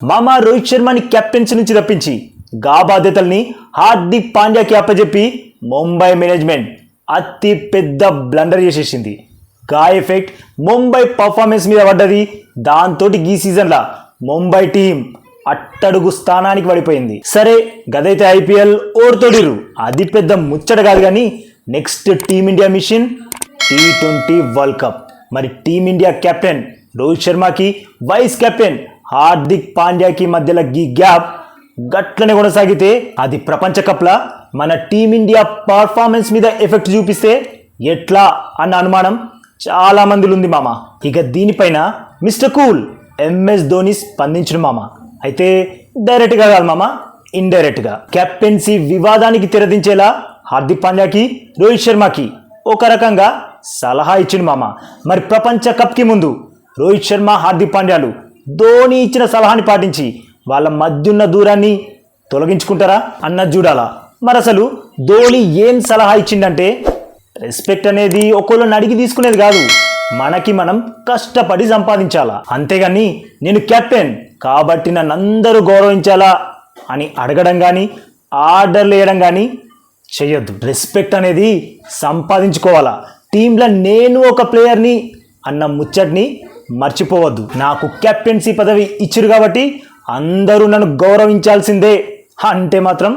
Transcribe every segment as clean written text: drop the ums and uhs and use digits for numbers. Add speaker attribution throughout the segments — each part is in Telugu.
Speaker 1: మామ రోహిత్ శర్మని కెప్టెన్సీ నుంచి తప్పించి గా బాధ్యతల్ని హార్దిక్ పాండ్యాకి అప్పచెప్పి ముంబై మేనేజ్మెంట్ అతి పెద్ద బ్లండర్ చేసేసింది. గా ఎఫెక్ట్ ముంబై పర్ఫార్మెన్స్ మీద పడ్డది. దాంతో ఈ సీజన్లో ముంబై టీం అట్టడుగు స్థానానికి పడిపోయింది. సరే గదైతే ఐపీఎల్ ఓర్తోడిరు, అది పెద్ద ముచ్చట కాదు. కానీ next team India mission T20 world cup. మరి టీమిండియా కెప్టెన్ రోహిత్ శర్మకి, వైస్ కెప్టెన్ హార్దిక్ పాండ్యాకి మధ్యలో ఈ గ్యాప్ గట్లనే కొనసాగితే అది ప్రపంచ కప్లా మన టీమిండియా పర్ఫార్మెన్స్ మీద ఎఫెక్ట్ చూపిస్తే ఎట్లా అన్న అనుమానం చాలా మందిలో ఉంది మామ. ఇక దీనిపైన మిస్టర్ కూల్ MS ధోని స్పందించిన మామ. అయితే డైరెక్ట్గా కాదు మామ, ఇండైరెక్ట్గా కెప్టెన్సీ వివాదానికి తెరదించేలా హార్దిక్ పాండ్యాకి, రోహిత్ శర్మకి ఒక రకంగా సలహా ఇచ్చింది మామ. మరి ప్రపంచ కప్కి ముందు రోహిత్ శర్మ, హార్దిక్ పాండ్యాలు ధోని ఇచ్చిన సలహాని పాటించి వాళ్ళ మధ్య ఉన్న దూరాన్ని తొలగించుకుంటారా అన్నది చూడాలా. మరి అసలు ధోని ఏం సలహా ఇచ్చిందంటే, రెస్పెక్ట్ అనేది ఒకళ్ళని అడిగి తీసుకునేది కాదు, మనకి మనం కష్టపడి సంపాదించాలా. అంతేగాని నేను కెప్టెన్ కాబట్టి నన్ను అందరూ గౌరవించాలా అని అడగడం కానీ, ఆర్డర్లు వేయడం కానీ చెయ్యొద్దు. రెస్పెక్ట్ అనేది సంపాదించుకోవాలా. టీంలో నేను ఒక ప్లేయర్ని అన్న ముచ్చట్ని మర్చిపోవద్దు. నాకు కెప్టెన్సీ పదవి ఇచ్చిరు కాబట్టి అందరూ నన్ను గౌరవించాల్సిందే అంటే మాత్రం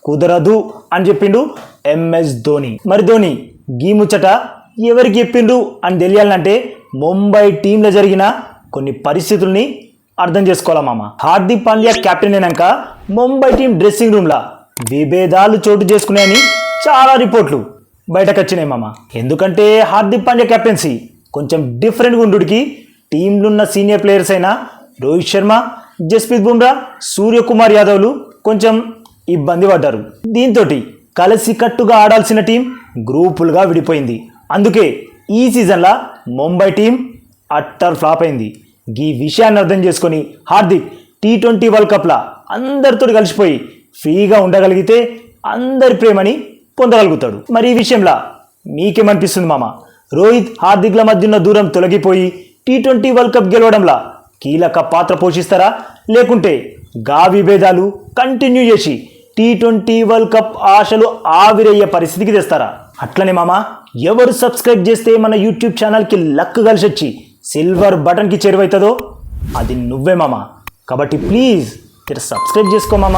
Speaker 1: కుదరదు అని చెప్పిండు MS ధోని. మరి ధోని గీ ముచ్చట ఎవరికి చెప్పిండు అని తెలియాలంటే ముంబై టీంలో జరిగిన కొన్ని పరిస్థితుల్ని అర్థం చేసుకోవాలా మామ. హార్దిక్ పాండ్యా కెప్టెన్ అయినాక ముంబై టీం డ్రెస్సింగ్ రూమ్లా విభేదాలు చోటు చేసుకున్నాయని చాలా రిపోర్ట్లు బయటకు వచ్చినాయి మామ. ఎందుకంటే హార్దిక్ పాండ్యా కెప్టెన్సీ కొంచెం డిఫరెంట్గా ఉండుడికి టీంలో ఉన్న సీనియర్ ప్లేయర్స్ అయిన రోహిత్ శర్మ, జస్ప్రీత్ బుమ్రా, సూర్యకుమార్ యాదవ్లు కొంచెం ఇబ్బంది పడ్డారు. దీంతో కలిసికట్టుగా ఆడాల్సిన టీం గ్రూపులుగా విడిపోయింది. అందుకే ఈ సీజన్లో ముంబై టీం అట్టర్ ఫ్లాప్ అయింది. ఈ విషయాన్ని అర్థం చేసుకొని హార్దిక్ T20 వరల్డ్ కప్లా అందరితో కలిసిపోయి ఫ్రీగా ఉండగలిగితే అందరి ప్రేమని పొందగలుగుతాడు. మరి ఈ విషయంలో మీకేమనిపిస్తుంది మామ? రోహిత్, హార్దిక్ల మధ్య ఉన్న దూరం తొలగిపోయి T20 వరల్డ్ కప్ గెలవడంలా కీలక పాత్ర పోషిస్తారా, లేకుంటే గా విభేదాలు కంటిన్యూ చేసి T20 వరల్డ్ కప్ ఆశలు ఆవిరయ్యే పరిస్థితికి తెస్తారా? అట్లనే మామ, ఎవరు సబ్స్క్రైబ్ చేస్తే మన యూట్యూబ్ ఛానల్కి లక్ కలిసి వచ్చి సిల్వర్ బటన్కి చేరువవుతుందో అది నువ్వే మామ. కాబట్టి ప్లీజ్ సబ్స్క్రైబ్ చేసుకో మామ.